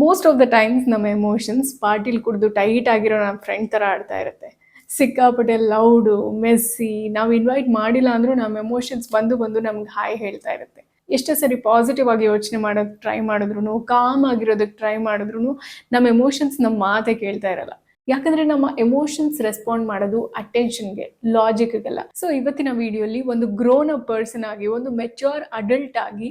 Most of the times ನಮ್ಮ emotions ಪಾರ್ಟಿಲಿ ಕುಡಿದು tight ಆಗಿರೋ ನಮ್ಮ ಫ್ರೆಂಡ್ ಥರ ಆಡ್ತಾ ಇರುತ್ತೆ. ಸಿಕ್ಕಾಪಟ್ಟೆ ಲೌಡು, ಮೆಸ್ಸಿ, ನಾವು ಇನ್ವೈಟ್ ಮಾಡಿಲ್ಲ ಅಂದರೂ ನಮ್ಮ ಎಮೋಷನ್ಸ್ ಬಂದು ಬಂದು ನಮ್ಗೆ ಹಾಯ್ ಹೇಳ್ತಾ ಇರುತ್ತೆ. ಎಷ್ಟೇ ಸರಿ ಪಾಸಿಟಿವ್ ಆಗಿ ಯೋಚನೆ ಮಾಡೋದಕ್ಕೆ ಟ್ರೈ ಮಾಡಿದ್ರು, ಕಾಮ್ ಆಗಿರೋದಕ್ಕೆ ಟ್ರೈ ಮಾಡಿದ್ರು ನಮ್ಮ ಎಮೋಷನ್ಸ್ ನಮ್ಮ ಮಾತೇ ಕೇಳ್ತಾ ಇರಲ್ಲ. ಯಾಕಂದ್ರೆ ನಮ್ಮ ಎಮೋಷನ್ಸ್ ರೆಸ್ಪಾಂಡ್ ಮಾಡೋದು ಅಟೆನ್ಷನ್ಗೆ, ಲಾಜಿಕ್ಗೆಲ್ಲ. ಸೊ ಇವತ್ತಿನ ವಿಡಿಯೋಲಿ ಒಂದು ಗ್ರೋನ್ ಅಪ್ ಪರ್ಸನ್ ಆಗಿ, ಒಂದು ಮೆಚ್ಯೂರ್ ಅಡಲ್ಟ್ ಆಗಿ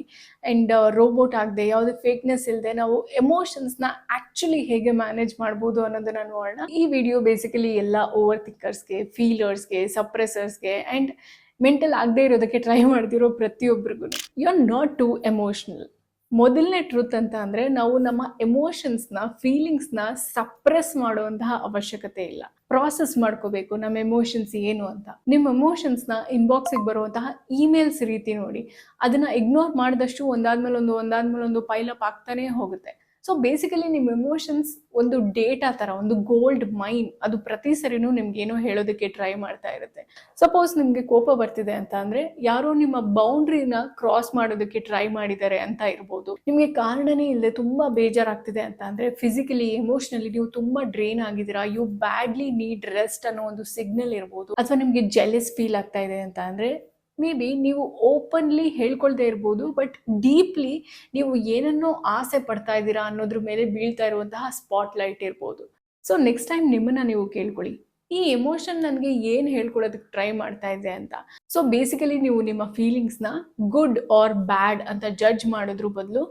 ಅಂಡ್ ರೋಬೋಟ್ ಆಗದೆ, ಯಾವುದೇ ಫೇಕ್ನೆಸ್ ಇಲ್ಲದೆ ನಾವು ಎಮೋಷನ್ಸ್ನ ಆಕ್ಚುಲಿ ಹೇಗೆ ಮ್ಯಾನೇಜ್ ಮಾಡ್ಬೋದು ಅನ್ನೋದನ್ನ ನೋಡೋಣ. ಈ ವಿಡಿಯೋ ಬೇಸಿಕಲಿ ಎಲ್ಲ ಓವರ್ ಥಿಂಕರ್ಸ್ಗೆ, ಫೀಲರ್ಸ್ಗೆ, ಸಪ್ರೆಸರ್ಸ್ಗೆ ಅಂಡ್ ಮೆಂಟಲ್ ಆಗದೆ ಇರೋದಕ್ಕೆ ಟ್ರೈ ಮಾಡ್ತಿರೋ ಪ್ರತಿಯೊಬ್ಬರಿಗೂ. You are not too emotional. ಮೊದಲನೇ ಟ್ರೂತ್ ಅಂತ ಅಂದರೆ ನಾವು ನಮ್ಮ ಎಮೋಷನ್ಸ್ನ, ಫೀಲಿಂಗ್ಸ್ನ ಸಪ್ರೆಸ್ ಮಾಡುವಂತಹ ಅವಶ್ಯಕತೆ ಇಲ್ಲ. ಪ್ರಾಸೆಸ್ ಮಾಡ್ಕೋಬೇಕು ನಮ್ಮ ಎಮೋಷನ್ಸ್ ಏನು ಅಂತ. ನಿಮ್ಮ ಎಮೋಷನ್ಸ್ನ ಇನ್ಬಾಕ್ಸಿಗೆ ಬರುವಂತಹ ಇಮೇಲ್ಸ್ ರೀತಿ ನೋಡಿ, ಅದನ್ನ ಇಗ್ನೋರ್ ಮಾಡಿದಷ್ಟು ಒಂದಾದ್ಮೇಲೆ ಒಂದು ಪೈಲಪ್ ಆಗ್ತಾನೆ ಹೋಗುತ್ತೆ. ಸೊ ಬೇಸಿಕಲಿ ನಿಮ್ಮ ಎಮೋಷನ್ಸ್ ಒಂದು ಡೇಟಾ ಥರ, ಒಂದು ಗೋಲ್ಡ್ ಮೈನ್. ಅದು ಪ್ರತಿ ಸರಿನೂ ನಿಮ್ಗೇನೋ ಹೇಳೋದಕ್ಕೆ ಟ್ರೈ ಮಾಡ್ತಾ ಇರುತ್ತೆ. ಸಪೋಸ್ ನಿಮಗೆ ಕೋಪ ಬರ್ತಿದೆ ಅಂತ ಅಂದರೆ ಯಾರೋ ನಿಮ್ಮ ಬೌಂಡ್ರಿನ ಕ್ರಾಸ್ ಮಾಡೋದಕ್ಕೆ ಟ್ರೈ ಮಾಡಿದ್ದಾರೆ ಅಂತ ಇರ್ಬೋದು. ನಿಮಗೆ ಕಾರಣನೇ ಇಲ್ಲದೆ ತುಂಬ ಬೇಜಾರಾಗ್ತಿದೆ ಅಂತ ಅಂದರೆ ಫಿಸಿಕಲಿ, ಎಮೋಷನಲಿ ನೀವು ತುಂಬ ಡ್ರೈನ್ ಆಗಿದ್ದೀರಾ, ಯು ಬ್ಯಾಡ್ಲಿ ನೀಡ್ ರೆಸ್ಟ್ ಅನ್ನೋ ಒಂದು ಸಿಗ್ನಲ್ ಇರ್ಬೋದು. ಅಥವಾ ನಿಮಗೆ ಜೆಲಸ್ ಫೀಲ್ ಆಗ್ತಾ ಇದೆ ಅಂತ ಅಂದರೆ ಮೇ ಬಿ ನೀವು ಓಪನ್ಲಿ ಹೇಳ್ಕೊಳ್ದೇ ಇರ್ಬೋದು, ಬಟ್ ಡೀಪ್ಲಿ ನೀವು ಏನನ್ನೋ ಆಸೆ ಪಡ್ತಾ ಇದ್ದೀರಾ ಅನ್ನೋದ್ರ ಮೇಲೆ ಬೀಳ್ತಾ ಇರುವಂತಹ ಸ್ಪಾಟ್ ಲೈಟ್ ಇರ್ಬೋದು. ಸೊ ನೆಕ್ಸ್ಟ್ ಟೈಮ್ ನಿಮ್ಮನ್ನ ನೀವು ಕೇಳ್ಕೊಳ್ಳಿ, ಈ ಎಮೋಷನ್ ನನಗೆ ಏನು ಹೇಳ್ಕೊಡೋದಕ್ಕೆ ಟ್ರೈ ಮಾಡ್ತಾ ಇದೆ ಅಂತ. ಸೊ ಬೇಸಿಕಲಿ ನೀವು ನಿಮ್ಮ ಫೀಲಿಂಗ್ಸ್ನ ಗುಡ್ ಆರ್ ಬ್ಯಾಡ್ ಅಂತ ಜಡ್ಜ್ ಮಾಡೋದ್ರ ಬದಲು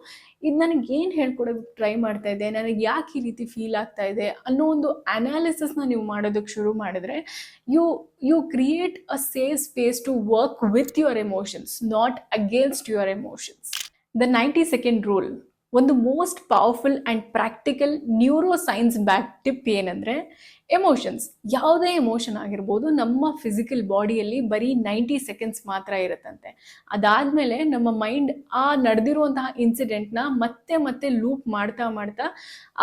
ಇದು ನನಗೆ ಏನು ಹೇಳ್ಕೊಡೋದಕ್ಕೆ ಟ್ರೈ ಮಾಡ್ತಾ ಇದೆ, ನನಗೆ ಯಾಕೆ ಈ ರೀತಿ ಫೀಲ್ ಆಗ್ತಾ ಇದೆ ಅನ್ನೋ ಒಂದು ಅನಾಲಿಸಿಸ್ನ ನೀವು ಮಾಡೋದಕ್ಕೆ ಶುರು ಮಾಡಿದ್ರೆ you create a safe space to work with your emotions, not against your emotions. The 90 second rule ಒಂದು most powerful and practical neuroscience back tip ಏನಂದರೆ, ಎಮೋಷನ್ಸ್, ಯಾವುದೇ ಎಮೋಷನ್ ಆಗಿರ್ಬೋದು, ನಮ್ಮ ಫಿಸಿಕಲ್ ಬಾಡಿಯಲ್ಲಿ ಬರೀ 90 ಸೆಕೆಂಡ್ಸ್ ಮಾತ್ರ ಇರುತ್ತಂತೆ. ಅದಾದಮೇಲೆ ನಮ್ಮ ಮೈಂಡ್ ಆ ನಡೆದಿರುವಂತಹ ಇನ್ಸಿಡೆಂಟ್ನ ಮತ್ತೆ ಮತ್ತೆ ಲೂಪ್ ಮಾಡ್ತಾ ಮಾಡ್ತಾ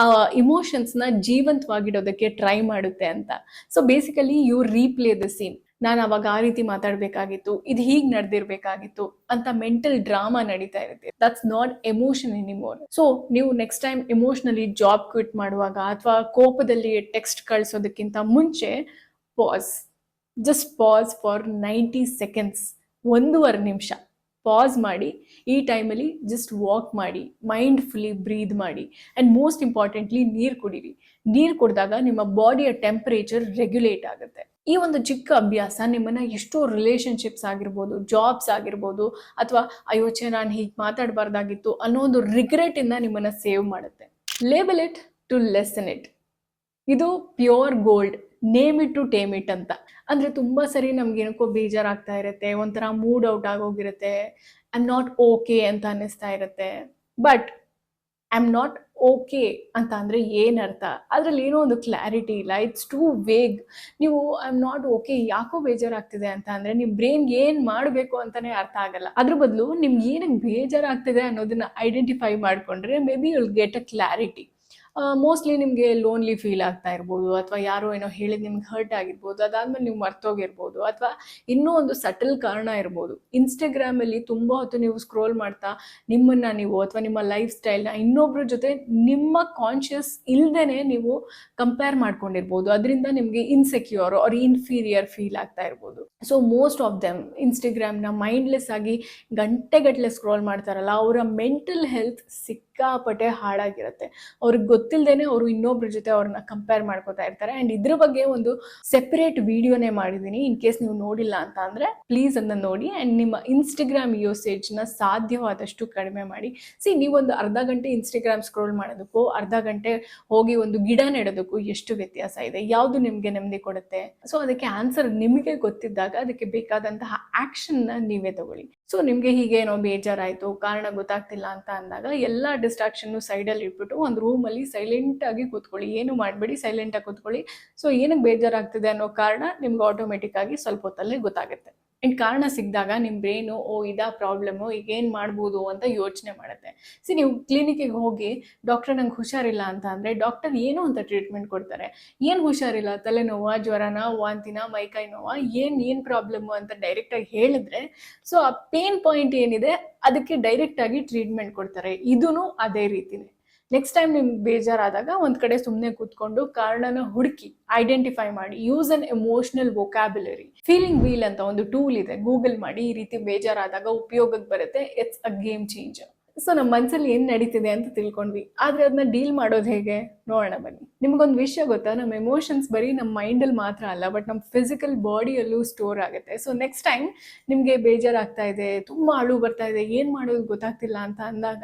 ಆ ಇಮೋಷನ್ಸ್ನ ಜೀವಂತವಾಗಿಡೋದಕ್ಕೆ ಟ್ರೈ ಮಾಡುತ್ತೆ ಅಂತ. So basically you replay the scene. ನಾನು ಅವಾಗ ಆ ರೀತಿ ಮಾತಾಡಬೇಕಾಗಿತ್ತು, ಇದು ಹೀಗೆ ನಡೆದಿರ್ಬೇಕಾಗಿತ್ತು ಅಂತ ಮೆಂಟಲ್ ಡ್ರಾಮಾ ನಡೀತಾ ಇರುತ್ತೆ. That's not emotion anymore. So ನೀವು next time emotionally job quit ಮಾಡುವಾಗ ಅಥವಾ ಕೋಪದಲ್ಲಿ ಟೆಕ್ಸ್ಟ್ ಕಳಿಸೋದಕ್ಕಿಂತ ಮುಂಚೆ pause, just pause for 90 seconds, 1.5 ನಿಮಿಷ ಪಾಸ್ ಮಾಡಿ. ಈ ಟೈಮಲ್ಲಿ ಜಸ್ಟ್ ವಾಕ್ ಮಾಡಿ, ಮೈಂಡ್ಫುಲ್ಲಿ ಬ್ರೀದ್ ಮಾಡಿ, ಆ್ಯಂಡ್ ಮೋಸ್ಟ್ ಇಂಪಾರ್ಟೆಂಟ್ಲಿ ನೀರು ಕುಡೀರಿ. ನೀರು ಕುಡಿದಾಗ ನಿಮ್ಮ ಬಾಡಿಯ ಟೆಂಪರೇಚರ್ ರೆಗ್ಯುಲೇಟ್ ಆಗುತ್ತೆ. ಈ ಒಂದು ಚಿಕ್ಕ ಅಭ್ಯಾಸ ನಿಮ್ಮನ್ನ ಎಷ್ಟೋ ರಿಲೇಷನ್ಶಿಪ್ಸ್ ಆಗಿರ್ಬೋದು, ಜಾಬ್ಸ್ ಆಗಿರ್ಬೋದು, ಅಥವಾ ಅಯೋಚೆ ನಾನು ಹೀಗೆ ಮಾತಾಡಬಾರ್ದಾಗಿತ್ತು ಅನ್ನೋ ಒಂದು ರಿಗ್ರೆಟಿಂದ ನಿಮ್ಮನ್ನ ಸೇವ್ ಮಾಡುತ್ತೆ. Label it to lessen it. ಇದು pure gold. Name it to tame it ಅಂತ. ಅಂದರೆ ತುಂಬ ಸರಿ ನಮ್ಗೆ ಏನಕ್ಕೋ ಬೇಜಾರಾಗ್ತಾ ಇರುತ್ತೆ, ಒಂಥರ ಮೂಡ್ ಔಟ್ ಆಗೋಗಿರುತ್ತೆ, ಐ ಆಮ್ ನಾಟ್ ಓಕೆ ಅಂತ ಅನ್ನಿಸ್ತಾ ಇರುತ್ತೆ. But I am not okay ಅಂತ ಅಂದರೆ ಏನರ್ಥ? ಅದರಲ್ಲಿ ಏನೋ ಒಂದು ಕ್ಲಾರಿಟಿ ಇಲ್ಲ, ಇಟ್ಸ್ ಟೂ ವೇಗ್. ನೀವು ಐ ಆಮ್ ನಾಟ್ ಓಕೆ ಯಾಕೋ ಬೇಜಾರಾಗ್ತಿದೆ ಅಂತ ಅಂದರೆ ನಿಮ್ಮ ಬ್ರೈನ್ಗೆ ಏನು ಮಾಡಬೇಕು ಅಂತಲೇ ಅರ್ಥ ಆಗಲ್ಲ. ಅದ್ರ ಬದಲು ನಿಮ್ಗೆ ಏನಕ್ಕೆ ಬೇಜಾರಾಗ್ತಿದೆ ಅನ್ನೋದನ್ನ ಐಡೆಂಟಿಫೈ ಮಾಡಿಕೊಂಡ್ರೆ may be you'll get a clarity. Mostly ನಿಮಗೆ ಲೋನ್ಲಿ ಫೀಲ್ ಆಗ್ತಾ ಇರ್ಬೋದು, ಅಥವಾ ಯಾರೋ ಏನೋ ಹೇಳಿದ್ ನಿಮ್ಗೆ ಹರ್ಟ್ ಆಗಿರ್ಬೋದು, ಅದಾದ್ಮೇಲೆ ನೀವು ಮರ್ತೋಗಿರ್ಬೋದು, ಅಥವಾ ಇನ್ನೂ ಒಂದು ಸಟಲ್ ಕಾರಣ ಇರ್ಬೋದು. ಇನ್ಸ್ಟಾಗ್ರಾಮಲ್ಲಿ ತುಂಬ ಹೊತ್ತು ನೀವು ಸ್ಕ್ರೋಲ್ ಮಾಡ್ತಾ ನಿಮ್ಮನ್ನು ನೀವು ಅಥವಾ ನಿಮ್ಮ ಲೈಫ್ ಸ್ಟೈಲ್ನ ಇನ್ನೊಬ್ಬರ ಜೊತೆ ನಿಮ್ಮ ಕಾನ್ಷಿಯಸ್ ಇಲ್ದೇನೆ ನೀವು ಕಂಪೇರ್ ಮಾಡ್ಕೊಂಡಿರ್ಬೋದು. ಅದರಿಂದ ನಿಮಗೆ ಇನ್ಸೆಕ್ಯೂರ್ ಆರ್ ಇನ್ಫೀರಿಯರ್ ಫೀಲ್ ಆಗ್ತಾ ಇರ್ಬೋದು. ಸೊ ಮೋಸ್ಟ್ ಆಫ್ ದೆಮ್ ಇನ್ಸ್ಟಾಗ್ರಾಮ್ನ ಮೈಂಡ್ಲೆಸ್ ಆಗಿ ಗಂಟೆಗಟ್ಟಲೆ ಸ್ಕ್ರೋಲ್ ಮಾಡ್ತಾರಲ್ಲ, ಅವರ ಮೆಂಟಲ್ ಹೆಲ್ತ್ ಸಿಕ್ಕಾಪಟ್ಟೆ ಹಾಳಾಗಿರುತ್ತೆ. ಅವ್ರಿಗೆ ಗೊತ್ತಿಲ್ಲದೇನೆ ಅವರು ಇನ್ನೊಬ್ರ ಜೊತೆ ಅವ್ರನ್ನ ಕಂಪೇರ್ ಮಾಡ್ಕೋತಾ ಇರ್ತಾರೆ. ಆ್ಯಂಡ್ ಇದ್ರ ಬಗ್ಗೆ ಒಂದು ಸೆಪರೇಟ್ ವಿಡಿಯೋನೇ ಮಾಡಿದ್ದೀನಿ. ಇನ್ ಕೇಸ್ ನೀವು ನೋಡಿಲ್ಲ ಅಂತ ಅಂದರೆ ಪ್ಲೀಸ್ ಅದನ್ನ ನೋಡಿ. ಆ್ಯಂಡ್ ನಿಮ್ಮ ಇನ್ಸ್ಟಾಗ್ರಾಮ್ ಯೂಸೇಜ್ನ ಸಾಧ್ಯವಾದಷ್ಟು ಕಡಿಮೆ ಮಾಡಿ. ನೀವೊಂದು ಅರ್ಧ ಗಂಟೆ ಇನ್ಸ್ಟಾಗ್ರಾಮ್ ಸ್ಕ್ರೋಲ್ ಮಾಡೋದಕ್ಕೂ ಅರ್ಧ ಗಂಟೆ ಹೋಗಿ ಒಂದು ಗಿಡ ನೆಡೋದಕ್ಕೂ ಎಷ್ಟು ವ್ಯತ್ಯಾಸ ಇದೆ? ಯಾವುದು ನಿಮಗೆ ನೆಮ್ಮದಿ ಕೊಡುತ್ತೆ? ಸೊ ಅದಕ್ಕೆ ಆನ್ಸರ್ ನಿಮಗೆ ಗೊತ್ತಿದ್ದಾಗ ಅದಕ್ಕೆ ಬೇಕಾದಂತಹ ಆ್ಯಕ್ಷನ್ನ ನೀವೇ ತಗೊಳ್ಳಿ. ಸೊ ನಿಮಗೆ ಹೀಗೇನೋ ಬೇಜಾರಾಯಿತು, ಕಾರಣ ಗೊತ್ತಾಗ್ತಿಲ್ಲ ಅಂತ ಅಂದಾಗ ಎಲ್ಲ ಡಿಸ್ಟ್ರಾಕ್ಷನ್ನು ಸೈಡಲ್ಲಿ ಇಟ್ಬಿಟ್ಟು ಒಂದು ರೂಮಲ್ಲಿ ಸೈಲೆಂಟಾಗಿ ಕೂತ್ಕೊಳ್ಳಿ. ಏನು ಮಾಡಬೇಡಿ, ಸೈಲೆಂಟಾಗಿ ಕೂತ್ಕೊಳ್ಳಿ. ಸೊ ಏನಕ್ಕೆ ಬೇಜಾರಾಗ್ತಿದೆ ಅನ್ನೋ ಕಾರಣ ನಿಮ್ಗೆ ಆಟೋಮೆಟಿಕ್ ಆಗಿ ಸ್ವಲ್ಪ ಹೊತ್ತಲ್ಲೇ ಗೊತ್ತಾಗುತ್ತೆ. ಆ್ಯಂಡ್ ಕಾರಣ ಸಿಕ್ಕಿದಾಗ ನಿಮ್ಮ ಬ್ರೈನು ಇದಾ ಪ್ರಾಬ್ಲಮ್ಮು, ಈಗ ಏನು ಮಾಡ್ಬೋದು ಅಂತ ಯೋಚನೆ ಮಾಡುತ್ತೆ. ನೀವು ಕ್ಲಿನಿಕ್ಕಿಗೆ ಹೋಗಿ ಡಾಕ್ಟರ್ ನಂಗೆ ಹುಷಾರಿಲ್ಲ ಅಂತ ಅಂದರೆ ಡಾಕ್ಟರ್ ಏನು ಅಂತ ಟ್ರೀಟ್ಮೆಂಟ್ ಕೊಡ್ತಾರೆ. ಏನು ಹುಷಾರಿಲ್ಲ, ತಲೆನೋವಾ, ಜ್ವರನ, ವಾಂತಿನ, ಮೈಕೈ ನೋವಾ, ಏನು ಪ್ರಾಬ್ಲಮ್ಮು ಅಂತ ಡೈರೆಕ್ಟಾಗಿ ಹೇಳಿದ್ರೆ ಸೊ ಆ ಪೇನ್ ಪಾಯಿಂಟ್ ಏನಿದೆ ಅದಕ್ಕೆ ಡೈರೆಕ್ಟಾಗಿ ಟ್ರೀಟ್ಮೆಂಟ್ ಕೊಡ್ತಾರೆ. ಇದೂ ಅದೇ ರೀತಿನೇ. ನೆಕ್ಸ್ಟ್ ಟೈಮ್ ನಿಮ್ಗೆ ಬೇಜಾರಾದಾಗ ಒಂದ್ ಕಡೆ ಸುಮ್ಮನೆ ಕೂತ್ಕೊಂಡು ಕಾರಣನ ಹುಡುಕಿ ಐಡೆಂಟಿಫೈ ಮಾಡಿ. ಯೂಸ್ ಅನ್ ಎಮೋಷನಲ್ ವೊಕ್ಯಾಬ್ಯುಲರಿ. ಫೀಲಿಂಗ್ ವೀಲ್ ಅಂತ ಒಂದು ಟೂಲ್ ಇದೆ, ಗೂಗಲ್ ಮಾಡಿ, ಈ ರೀತಿ ಬೇಜಾರಾದಾಗ ಉಪಯೋಗಕ್ಕೆ ಬರುತ್ತೆ. It's a game changer. So ನಮ್ಮ ಮನಸ್ಸಲ್ಲಿ ಏನ್ ನಡೀತಿದೆ ಅಂತ ತಿಳ್ಕೊಂಡ್ವಿ, ಆದ್ರೆ ಅದನ್ನ ಡೀಲ್ ಮಾಡೋದು ಹೇಗೆ ನೋಡೋಣ ಬನ್ನಿ. ನಿಮ್ಗೊಂದು ವಿಷಯ ಗೊತ್ತಾ, ನಮ್ಮ ಎಮೋಷನ್ಸ್ ಬರೀ ನಮ್ಮ ಮೈಂಡಲ್ಲಿ ಮಾತ್ರ ಅಲ್ಲ, ಬಟ್ ನಮ್ಮ ಫಿಸಿಕಲ್ ಬಾಡಿಯಲ್ಲೂ ಸ್ಟೋರ್ ಆಗುತ್ತೆ. ಸೊ ನೆಕ್ಸ್ಟ್ ಟೈಮ್ ನಿಮಗೆ ಬೇಜಾರಾಗ್ತಾ ಇದೆ, ತುಂಬಾ ಅಳು ಬರ್ತಾ ಇದೆ, ಏನ್ ಮಾಡೋದು ಗೊತ್ತಾಗ್ತಿಲ್ಲ ಅಂತ ಅಂದಾಗ,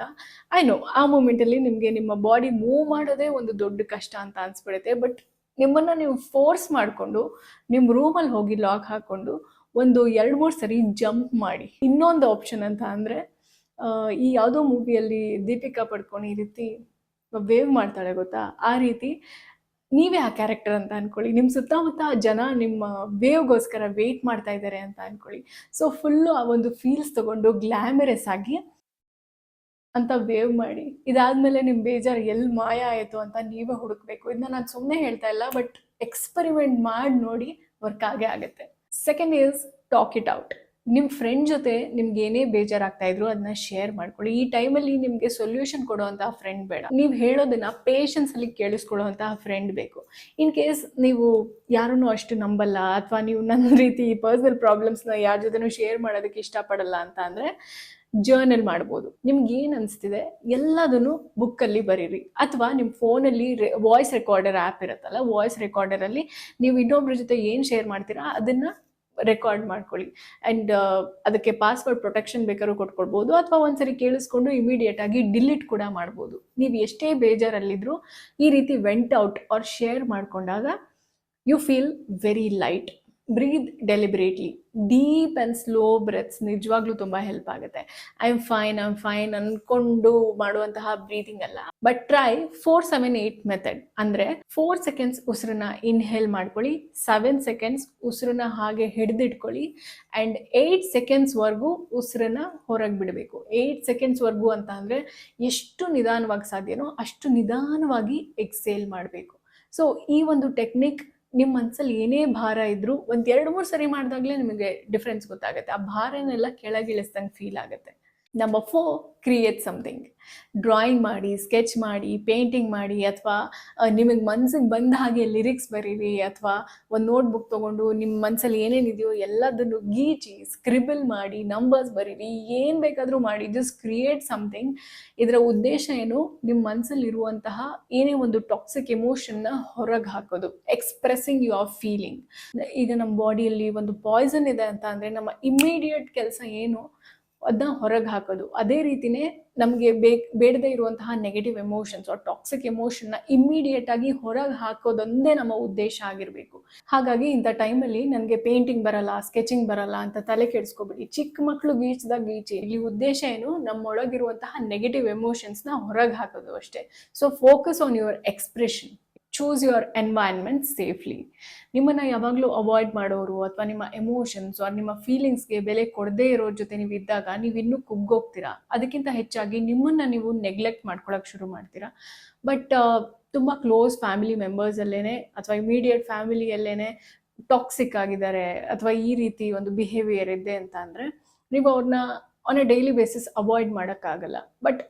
ಐ ನೋ ಆ ಮೂಮೆಂಟಲ್ಲಿ ನಿಮಗೆ ನಿಮ್ಮ ಬಾಡಿ ಮೂವ್ ಮಾಡೋದೇ ಒಂದು ದೊಡ್ಡ ಕಷ್ಟ ಅಂತ ಅನ್ಸ್ಬಿಡುತ್ತೆ. ಬಟ್ ನಿಮ್ಮನ್ನ ನೀವು ಫೋರ್ಸ್ ಮಾಡಿಕೊಂಡು ನಿಮ್ಮ ರೂಮಲ್ಲಿ ಹೋಗಿ ಲಾಕ್ ಹಾಕೊಂಡು ಒಂದು 2-3 ಸರಿ ಜಂಪ್ ಮಾಡಿ. ಇನ್ನೊಂದು ಆಪ್ಷನ್ ಅಂತ ಅಂದರೆ, ಈ ಯಾವುದೋ ಮೂವಿಯಲ್ಲಿ ದೀಪಿಕಾ ಪಡ್ಕೊಂಡು ಈ ರೀತಿ ವೇವ್ ಮಾಡ್ತಾಳೆ ಗೊತ್ತಾ, ಆ ರೀತಿ ನೀವೇ ಆ ಕ್ಯಾರೆಕ್ಟರ್ ಅಂತ ಅನ್ಕೊಳ್ಳಿ. ನಿಮ್ಮ ಸುತ್ತಮುತ್ತ ಜನ ನಿಮ್ಮ ವೇವ್ಗೋಸ್ಕರ ವೇಟ್ ಮಾಡ್ತಾ ಇದ್ದಾರೆ ಅಂತ ಅನ್ಕೊಳ್ಳಿ. ಸೊ ಫುಲ್ಲು ಆ ಒಂದು ಫೀಲ್ಸ್ ತಗೊಂಡು ಗ್ಲಾಮರಸ್ ಆಗಿ ಅಂತ ವೇವ್ ಮಾಡಿ. ಇದಾದ್ಮೇಲೆ ನಿಮ್ಮ ಬೇಜಾರು ಎಲ್ಲಿ ಮಾಯ ಆಯಿತು ಅಂತ ನೀವೇ ಹುಡುಕ್ಬೇಕು. ಇದನ್ನ ನಾನು ಸುಮ್ಮನೆ ಹೇಳ್ತಾ ಇಲ್ಲ, ಬಟ್ ಎಕ್ಸ್ಪೆರಿಮೆಂಟ್ ಮಾಡಿ ನೋಡಿ, ವರ್ಕ್ ಆಗೇ ಆಗುತ್ತೆ. Second is talk it out. ನಿಮ್ಮ ಫ್ರೆಂಡ್ ಜೊತೆ ನಿಮ್ಗೆ ಏನೇ ಬೇಜಾರಾಗ್ತಾ ಇದ್ರು ಅದನ್ನ ಶೇರ್ ಮಾಡ್ಕೊಳ್ಳಿ. ಈ ಟೈಮಲ್ಲಿ ನಿಮಗೆ ಸೊಲ್ಯೂಷನ್ ಕೊಡುವಂತಹ ಫ್ರೆಂಡ್ ಬೇಡ, ನೀವು ಹೇಳೋದನ್ನ ಪೇಷನ್ಸ್ ಅಲ್ಲಿ ಕೇಳಿಸ್ಕೊಳ್ಳುವಂತಹ ಫ್ರೆಂಡ್ ಬೇಕು. ಇನ್ ಕೇಸ್ ನೀವು ಯಾರನ್ನೂ ಅಷ್ಟು ನಂಬಲ್ಲ, ಅಥವಾ ನೀವು ನನ್ನ ರೀತಿ ಪರ್ಸನಲ್ ಪ್ರಾಬ್ಲಮ್ಸ್ನ ಯಾರ ಜೊತೆನೂ ಶೇರ್ ಮಾಡೋದಕ್ಕೆ ಇಷ್ಟಪಡಲ್ಲ ಅಂತ ಅಂದರೆ, ಜರ್ನಲ್ ಮಾಡ್ಬೋದು. ನಿಮ್ಗೆ ಏನು ಅನಿಸ್ತಿದೆ ಎಲ್ಲದನ್ನು ಬುಕ್ಕಲ್ಲಿ ಬರೀರಿ, ಅಥವಾ ನಿಮ್ಮ ಫೋನಲ್ಲಿ ವಾಯ್ಸ್ ರೆಕಾರ್ಡರ್ ಆ್ಯಪ್ ಇರುತ್ತಲ್ಲ, ವಾಯ್ಸ್ ರೆಕಾರ್ಡರಲ್ಲಿ ನೀವು ಇನ್ನೊಬ್ರ ಜೊತೆ ಏನು ಶೇರ್ ಮಾಡ್ತೀರಾ ಅದನ್ನು ರೆಕಾರ್ಡ್ ಮಾಡ್ಕೊಳ್ಳಿ. ಆ್ಯಂಡ್ ಅದಕ್ಕೆ ಪಾಸ್ವರ್ಡ್ ಪ್ರೊಟೆಕ್ಷನ್ ಬೇಕಾದ್ರೂ ಕೊಟ್ಕೊಳ್ಬೋದು, ಅಥವಾ ಒಂದ್ಸರಿ ಕೇಳಿಸ್ಕೊಂಡು ಇಮಿಡಿಯೇಟ್ ಆಗಿ ಡಿಲೀಟ್ ಕೂಡ ಮಾಡ್ಬೋದು. ನೀವು ಎಷ್ಟೇ ಬೇಜಾರಲ್ಲಿದ್ದರೂ ಈ ರೀತಿ ವೆಂಟ್ ಔಟ್ ಆರ್ ಶೇರ್ ಮಾಡ್ಕೊಂಡಾಗ you feel very light. Breathe deliberately, deep and slow breaths ನಿಜವಾಗ್ಲೂ ತುಂಬ ಹೆಲ್ಪ್ ಆಗುತ್ತೆ. ಐ ಆಮ್ ಫೈನ್ ಅನ್ಕೊಂಡು ಮಾಡುವಂತಹ ಬ್ರೀದಿಂಗ್ ಅಲ್ಲ, ಬಟ್ ಟ್ರೈ 4-7-8 ಮೆಥಡ್. ಅಂದರೆ 4 ಸೆಕೆಂಡ್ಸ್ ಉಸಿರನ್ನ ಇನ್ಹೇಲ್ ಮಾಡ್ಕೊಳ್ಳಿ, 7 ಸೆಕೆಂಡ್ಸ್ ಉಸಿರನ್ನ ಹಾಗೆ ಹಿಡಿದಿಟ್ಕೊಳ್ಳಿ, ಆ್ಯಂಡ್ 8 ಸೆಕೆಂಡ್ಸ್ವರೆಗೂ ಉಸಿರನ್ನ ಹೊರಗೆ ಬಿಡಬೇಕು. 8 ಸೆಕೆಂಡ್ಸ್ವರೆಗೂ ಅಂತ ಅಂದರೆ ಎಷ್ಟು ನಿಧಾನವಾಗಿ ಸಾಧ್ಯನೋ ಅಷ್ಟು ನಿಧಾನವಾಗಿ ಎಕ್ಸೇಲ್ ಮಾಡಬೇಕು. ಸೊ ಈ ಒಂದು ಟೆಕ್ನಿಕ್ ನಿಮ್ಮ ಮನಸ್ಸಲ್ಲಿ ಏನೇ ಭಾರ ಇದ್ರೂ ಒಂದು 2-3 ಸರಿ ಮಾಡಿದಾಗಲೇ ನಿಮಗೆ ಡಿಫ್ರೆನ್ಸ್ ಗೊತ್ತಾಗುತ್ತೆ. ಆ ಭಾರನೆಲ್ಲ ಕೆಳಗಿಳಿಸ್ದಂಗೆ ಫೀಲ್ ಆಗುತ್ತೆ. Number 4, create something. ಡ್ರಾಯಿಂಗ್ ಮಾಡಿ, ಸ್ಕೆಚ್ ಮಾಡಿ, ಪೇಂಟಿಂಗ್ ಮಾಡಿ, ಅಥವಾ ನಿಮಗೆ ಮನ್ಸಿಗೆ ಬಂದ ಹಾಗೆ ಲಿರಿಕ್ಸ್ ಬರೀರಿ, ಅಥವಾ ಒಂದು ನೋಟ್ಬುಕ್ ತೊಗೊಂಡು ನಿಮ್ಮ ಮನಸ್ಸಲ್ಲಿ ಏನೇನಿದೆಯೋ ಎಲ್ಲದನ್ನು ಗೀಚಿ ಸ್ಕ್ರಿಬಲ್ ಮಾಡಿ, ನಂಬರ್ಸ್ ಬರೀರಿ, ಏನು ಬೇಕಾದರೂ ಮಾಡಿ, ಜಸ್ಟ್ ಕ್ರಿಯೇಟ್ ಸಮಥಿಂಗ್. ಇದರ ಉದ್ದೇಶ ಏನು, ನಿಮ್ಮ ಮನಸ್ಸಲ್ಲಿರುವಂತಹ ಏನೇ ಒಂದು ಟಾಕ್ಸಿಕ್ ಎಮೋಷನ್ನ ಹೊರಗೆ ಹಾಕೋದು, ಎಕ್ಸ್ಪ್ರೆಸ್ಸಿಂಗ್ ಯುವರ್ ಫೀಲಿಂಗ್. ಈಗ ನಮ್ಮ ಬಾಡಿಯಲ್ಲಿ ಒಂದು ಪಾಯ್ಸನ್ ಇದೆ ಅಂತ ಅಂದರೆ ನಮ್ಮ ಇಮ್ಮಿಡಿಯೇಟ್ ಕೆಲಸ ಏನು, ಅದನ್ನ ಹೊರಗೆ ಹಾಕೋದು. ಅದೇ ರೀತಿನೇ ನಮಗೆ ಬೇಡದೇ ಇರುವಂತಹ ನೆಗೆಟಿವ್ ಎಮೋಷನ್ಸ್ ಟಾಕ್ಸಿಕ್ ಎಮೋಷನ್ನ ಇಮ್ಮಿಡಿಯೇಟ್ ಆಗಿ ಹೊರಗೆ ಹಾಕೋದೊಂದೇ ನಮ್ಮ ಉದ್ದೇಶ ಆಗಿರಬೇಕು. ಹಾಗಾಗಿ ಇಂಥ ಟೈಮಲ್ಲಿ ನನಗೆ ಪೇಂಟಿಂಗ್ ಬರಲ್ಲ, ಸ್ಕೆಚಿಂಗ್ ಬರಲ್ಲ ಅಂತ ತಲೆ ಕೆಡಿಸ್ಕೊಬೇಡಿ. ಚಿಕ್ಕ ಮಕ್ಕಳು ಗೀಚ್ದಾಗ ಗೀಚಿ. ಇಲ್ಲಿ ಉದ್ದೇಶ ಏನು, ನಮ್ಮೊಳಗಿರುವಂತಹ ನೆಗೆಟಿವ್ ಎಮೋಷನ್ಸ್ನ ಹೊರಗೆ ಹಾಕೋದು ಅಷ್ಟೇ. So focus on your expression. Choose your environment safely. ನಿಮ್ಮನ್ನು ಯಾವಾಗಲೂ ಅವಾಯ್ಡ್ ಮಾಡೋರು, ಅಥವಾ ನಿಮ್ಮ ಎಮೋಷನ್ಸ್ ನಿಮ್ಮ ಫೀಲಿಂಗ್ಸ್ಗೆ ಬೆಲೆ ಕೊಡದೇ ಇರೋ ಜೊತೆ ನೀವು ಇದ್ದಾಗ ನೀವು ಇನ್ನೂ ಕುಗ್ಗೋಗ್ತೀರಾ. ಅದಕ್ಕಿಂತ ಹೆಚ್ಚಾಗಿ ನಿಮ್ಮನ್ನು ನೀವು ನೆಗ್ಲೆಕ್ಟ್ ಮಾಡ್ಕೊಳಕ್ಕೆ ಶುರು ಮಾಡ್ತೀರಾ. ಬಟ್ ತುಂಬ ಕ್ಲೋಸ್ ಫ್ಯಾಮಿಲಿ ಮೆಂಬರ್ಸಲ್ಲೇ ಅಥವಾ ಇಮಿಡಿಯೇಟ್ ಫ್ಯಾಮಿಲಿಯಲ್ಲೇ ಟಾಕ್ಸಿಕ್ ಆಗಿದ್ದಾರೆ, ಅಥವಾ ಈ ರೀತಿ ಒಂದು ಬಿಹೇವಿಯರ್ ಇದೆ ಅಂತ ಅಂದರೆ ನೀವು ಅವ್ರನ್ನ on A daily basis avoid ಮಾಡೋಕ್ಕಾಗಲ್ಲ. ಬಟ್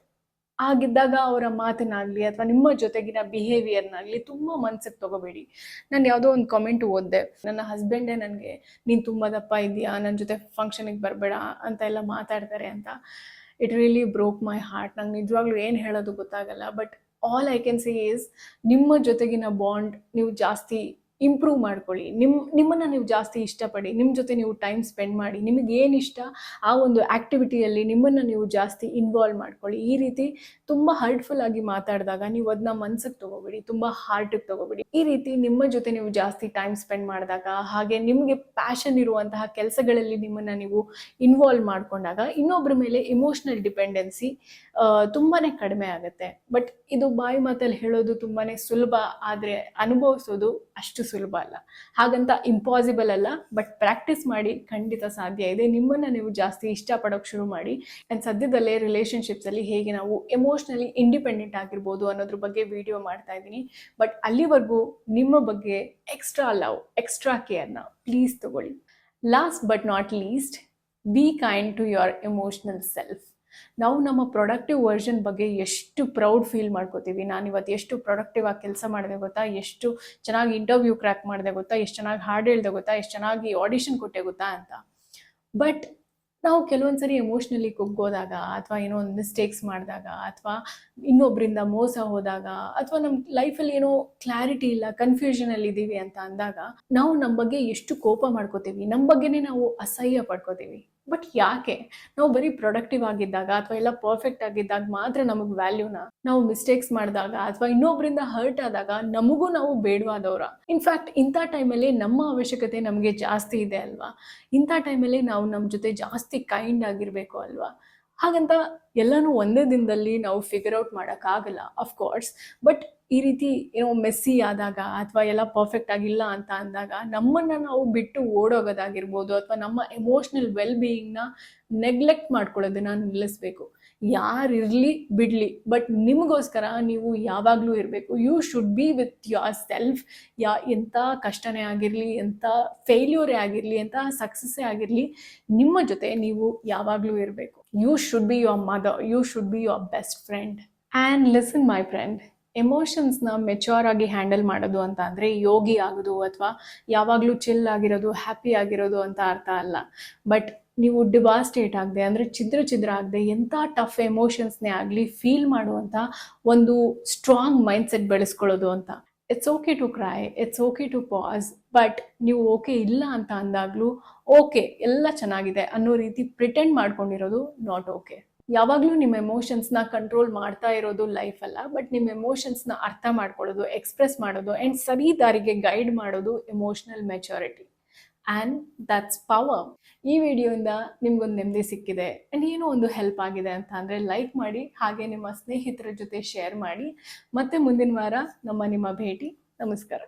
ಆಗಿದ್ದಾಗ ಅವರ ಮಾತನ್ನಾಗಲಿ ಅಥವಾ ನಿಮ್ಮ ಜೊತೆಗಿನ ಬಿಹೇವಿಯರ್ನಾಗಲಿ ತುಂಬ ಮನ್ಸಿಗೆ ತಗೋಬೇಡಿ. ನಾನು ಯಾವುದೋ ಒಂದು ಕಾಮೆಂಟ್ ಓದಿದೆ, ನನ್ನ ಹಸ್ಬೆಂಡೇ ನನಗೆ ನೀನು ತುಂಬ ದಪ್ಪ ಇದೆಯಾ, ನನ್ನ ಜೊತೆ ಫಂಕ್ಷನಿಗೆ ಬರಬೇಡ ಅಂತ ಎಲ್ಲ ಮಾತಾಡ್ತಾರೆ ಅಂತ. It really broke my heart. ನಂಗೆ ನಿಜವಾಗ್ಲೂ ಏನು ಹೇಳೋದು ಗೊತ್ತಾಗಲ್ಲ. But all I can say is, ನಿಮ್ಮ ಜೊತೆಗಿನ ಬಾಂಡ್ ನೀವು ಜಾಸ್ತಿ ಇಂಪ್ರೂವ್ ಮಾಡ್ಕೊಳ್ಳಿ. ನಿಮ್ಮನ್ನು ನೀವು ಜಾಸ್ತಿ ಇಷ್ಟಪಡಿ, ನಿಮ್ಮ ಜೊತೆ ನೀವು ಟೈಮ್ ಸ್ಪೆಂಡ್ ಮಾಡಿ, ನಿಮಗೇನು ಇಷ್ಟ ಆ ಒಂದು ಆ್ಯಕ್ಟಿವಿಟಿಯಲ್ಲಿ ನಿಮ್ಮನ್ನು ನೀವು ಜಾಸ್ತಿ ಇನ್ವಾಲ್ವ್ ಮಾಡ್ಕೊಳ್ಳಿ. ಈ ರೀತಿ ತುಂಬ ಹರ್ಟ್ಫುಲ್ ಆಗಿ ಮಾತಾಡಿದಾಗ ನೀವು ಅದನ್ನ ಮನ್ಸಿಗೆ ತೊಗೋಬೇಡಿ, ತುಂಬ ಹಾರ್ಟಿಗೆ ತೊಗೋಬೇಡಿ. ಈ ರೀತಿ ನಿಮ್ಮ ಜೊತೆ ನೀವು ಜಾಸ್ತಿ ಟೈಮ್ ಸ್ಪೆಂಡ್ ಮಾಡಿದಾಗ, ಹಾಗೆ ನಿಮಗೆ ಪ್ಯಾಷನ್ ಇರುವಂತಹ ಕೆಲಸಗಳಲ್ಲಿ ನಿಮ್ಮನ್ನು ನೀವು ಇನ್ವಾಲ್ವ್ ಮಾಡ್ಕೊಂಡಾಗ ಇನ್ನೊಬ್ಬರ ಮೇಲೆ ಇಮೋಷ್ನಲ್ ಡಿಪೆಂಡೆನ್ಸಿ ತುಂಬಾ ಕಡಿಮೆ ಆಗುತ್ತೆ. ಬಟ್ ಇದು ಬಾಯಿ ಮಾತಲ್ಲಿ ಹೇಳೋದು ತುಂಬಾ ಸುಲಭ, ಆದರೆ ಅನುಭವಿಸೋದು ಅಷ್ಟು ಸುಲಭ ಅಲ್ಲ. ಹಾಗಂತ ಇಂಪಾಸಿಬಲ್ ಅಲ್ಲ, ಬಟ್ ಪ್ರಾಕ್ಟೀಸ್ ಮಾಡಿ ಖಂಡಿತ ಸಾಧ್ಯ ಇದೆ. ನಿಮ್ಮನ್ನು ನೀವು ಜಾಸ್ತಿ ಇಷ್ಟಪಡೋಕೆ ಶುರು ಮಾಡಿ. ಆ್ಯಂಡ್ ಸದ್ಯದಲ್ಲೇ ರಿಲೇಷನ್ಶಿಪ್ಸಲ್ಲಿ ಹೇಗೆ ನಾವು ಎಮೋಷ್ನಲಿ ಇಂಡಿಪೆಂಡೆಂಟ್ ಆಗಿರ್ಬೋದು ಅನ್ನೋದ್ರ ಬಗ್ಗೆ ವಿಡಿಯೋ ಮಾಡ್ತಾ ಇದ್ದೀನಿ. ಬಟ್ ಅಲ್ಲಿವರೆಗೂ ನಿಮ್ಮ ಬಗ್ಗೆ ಎಕ್ಸ್ಟ್ರಾ ಲವ್, ಎಕ್ಸ್ಟ್ರಾ ಕೇರ್ನ ಪ್ಲೀಸ್ ತಗೊಳ್ಳಿ. Last but not least, be kind to your emotional self. ನಾವು ನಮ್ಮ ಪ್ರೊಡಕ್ಟಿವ್ ವರ್ಷನ್ ಬಗ್ಗೆ ಎಷ್ಟು ಪ್ರೌಡ್ ಫೀಲ್ ಮಾಡ್ಕೋತೀವಿ. ನಾನು ಇವತ್ತು ಎಷ್ಟು ಪ್ರೊಡಕ್ಟಿವ್ ಆಗಿ ಕೆಲಸ ಮಾಡಿದೆ ಗೊತ್ತಾ, ಎಷ್ಟು ಚೆನ್ನಾಗಿ ಇಂಟರ್ವ್ಯೂ ಕ್ರ್ಯಾಕ್ ಮಾಡಿದೆ ಗೊತ್ತಾ, ಎಷ್ಟು ಚೆನ್ನಾಗಿ ಹಾಡು ಹೇಳ್ದೆ ಗೊತ್ತಾ, ಎಷ್ಟು ಚೆನ್ನಾಗಿ ಆಡಿಷನ್ ಕೊಟ್ಟೆ ಗೊತ್ತಾ ಅಂತ. ಬಟ್ ನಾವು ಕೆಲವೊಂದ್ಸರಿ ಎಮೋಷ್ನಲಿ ಕುಗ್ಗೋದಾಗ, ಅಥವಾ ಏನೋ ಒಂದು ಮಿಸ್ಟೇಕ್ಸ್ ಮಾಡಿದಾಗ, ಅಥವಾ ಇನ್ನೊಬ್ಬರಿಂದ ಮೋಸ ಹೋದಾಗ, ಅಥವಾ ನಮ್ಮ ಲೈಫಲ್ಲಿ ಏನೋ ಕ್ಲಾರಿಟಿ ಇಲ್ಲ, ಕನ್ಫ್ಯೂಷನಲ್ಲಿ ಇದ್ದೀವಿ ಅಂತ ಅಂದಾಗ ನಾವು ನಮ್ಮ ಬಗ್ಗೆ ಎಷ್ಟು ಕೋಪ ಮಾಡ್ಕೋತೀವಿ, ನಮ್ಮ ಬಗ್ಗೆನೇ ನಾವು ಅಸಹ್ಯ ಪಡ್ಕೋತೀವಿ. ಬಟ್ ಯಾಕೆ? ನಾವು ಬರೀ ಪ್ರೊಡಕ್ಟಿವ್ ಆಗಿದ್ದಾಗ ಅಥವಾ ಎಲ್ಲ ಪರ್ಫೆಕ್ಟ್ ಆಗಿದ್ದಾಗ ಮಾತ್ರ ನಮಗೆ ವ್ಯಾಲ್ಯೂನ, ನಾವು ಮಿಸ್ಟೇಕ್ಸ್ ಮಾಡಿದಾಗ ಅಥವಾ ಇನ್ನೊಬ್ಬರಿಂದ ಹರ್ಟ್ ಆದಾಗ ನಮಗೂ ನಾವು ಬೇಡವಾದವ್ರ. ಇನ್ಫ್ಯಾಕ್ಟ್ ಇಂಥ ಟೈಮಲ್ಲಿ ನಮ್ಮ ಅವಶ್ಯಕತೆ ನಮಗೆ ಜಾಸ್ತಿ ಇದೆ ಅಲ್ವಾ. ಇಂಥ ಟೈಮಲ್ಲಿ ನಾವು ನಮ್ಮ ಜೊತೆ ಜಾಸ್ತಿ ಕೈಂಡ್ ಆಗಿರಬೇಕು ಅಲ್ವಾ. ಹಾಗಂತ ಎಲ್ಲನೂ ಒಂದೇ ದಿನದಲ್ಲಿ ನಾವು ಫಿಗರ್ ಔಟ್ ಮಾಡೋಕ್ಕಾಗಲ್ಲ ಅಫ್ಕೋರ್ಸ್. ಬಟ್ ಈ ರೀತಿ ಏನೋ ಮೆಸ್ಸಿ ಆದಾಗ ಅಥವಾ ಎಲ್ಲ ಪರ್ಫೆಕ್ಟ್ ಆಗಿಲ್ಲ ಅಂತ ಅಂದಾಗ ನಮ್ಮನ್ನು ನಾವು ಬಿಟ್ಟು ಓಡೋಗೋದಾಗಿರ್ಬೋದು, ಅಥವಾ ನಮ್ಮ ಎಮೋಷ್ನಲ್ ವೆಲ್ ಬೀಯಿಂಗ್ನ ನೆಗ್ಲೆಕ್ಟ್ ಮಾಡ್ಕೊಳ್ಳೋದನ್ನ ನಿಲ್ಲಿಸ್ಬೇಕು. ಯಾರಿರಲಿ ಬಿಡಲಿ, ಬಟ್ ನಿಮಗೋಸ್ಕರ ನೀವು ಯಾವಾಗಲೂ ಇರಬೇಕು. You should be with yourself. ಎಂಥ ಕಷ್ಟನೇ ಆಗಿರಲಿ, ಎಂಥ ಫೇಲ್ಯೂರೇ ಆಗಿರಲಿ, ಎಂಥ ಸಕ್ಸಸ್ಸೇ ಆಗಿರಲಿ, ನಿಮ್ಮ ಜೊತೆ ನೀವು ಯಾವಾಗಲೂ ಇರಬೇಕು. You should be your mother, you should be your best friend. And listen my friend, ಎಮೋಷನ್ಸ್ನ ಮೆಚ್ಯೂರ್ ಆಗಿ ಹ್ಯಾಂಡಲ್ ಮಾಡೋದು ಅಂತ ಅಂದರೆ ಯೋಗಿ ಆಗೋದು ಅಥವಾ ಯಾವಾಗಲೂ ಚಿಲ್ ಆಗಿರೋದು, ಹ್ಯಾಪಿ ಆಗಿರೋದು ಅಂತ ಅರ್ಥ ಅಲ್ಲ. ಬಟ್ ನೀವು ಡಿವಾಸ್ಟೇಟ್ ಆಗದೆ, ಅಂದರೆ ಛಿದ್ರ ಆಗದೆ, ಎಂಥ ಟಫ್ ಎಮೋಷನ್ಸ್ನೇ ಆಗಲಿ ಫೀಲ್ ಮಾಡುವಂಥ ಒಂದು ಸ್ಟ್ರಾಂಗ್ ಮೈಂಡ್ಸೆಟ್ ಬೆಳೆಸ್ಕೊಳ್ಳೋದು ಅಂತ. It's okay to cry, it's okay to pass. But ನೀವು ಓಕೆ ಇಲ್ಲ ಅಂತ ಅಂದಾಗಲೂ ಓಕೆ ಎಲ್ಲ ಚೆನ್ನಾಗಿದೆ ಅನ್ನೋ ರೀತಿ ಪ್ರಿಟೆಂಡ್ ಮಾಡ್ಕೊಂಡಿರೋದು ನಾಟ್ ಓಕೆ. ಯಾವಾಗಲೂ ನಿಮ್ಮ ಎಮೋಷನ್ಸ್ನ ಕಂಟ್ರೋಲ್ ಮಾಡ್ತಾ ಇರೋದು ಲೈಫ್ ಅಲ್ಲ, ಬಟ್ ನಿಮ್ಮ ಎಮೋಷನ್ಸ್ನ ಅರ್ಥ ಮಾಡ್ಕೊಳ್ಳೋದು, ಎಕ್ಸ್ಪ್ರೆಸ್ ಮಾಡೋದು ಆ್ಯಂಡ್ ಸರಿ ದಾರಿಗೆ ಗೈಡ್ ಮಾಡೋದು emotional maturity. And that's power. ಈ ವಿಡಿಯೋಯಿಂದ ನಿಮ್ಗೊಂದು ನೆಮ್ಮದಿ ಸಿಕ್ಕಿದೆ ಆ್ಯಂಡ್ ಏನೋ ಒಂದು ಹೆಲ್ಪ್ ಆಗಿದೆ ಅಂತ ಅಂದರೆ ಲೈಕ್ ಮಾಡಿ, ಹಾಗೆ ನಿಮ್ಮ ಸ್ನೇಹಿತರ ಜೊತೆ ಶೇರ್ ಮಾಡಿ. ಮತ್ತೆ ಮುಂದಿನ ವಾರ ನಿಮ್ಮ ಭೇಟಿ. ನಮಸ್ಕಾರ.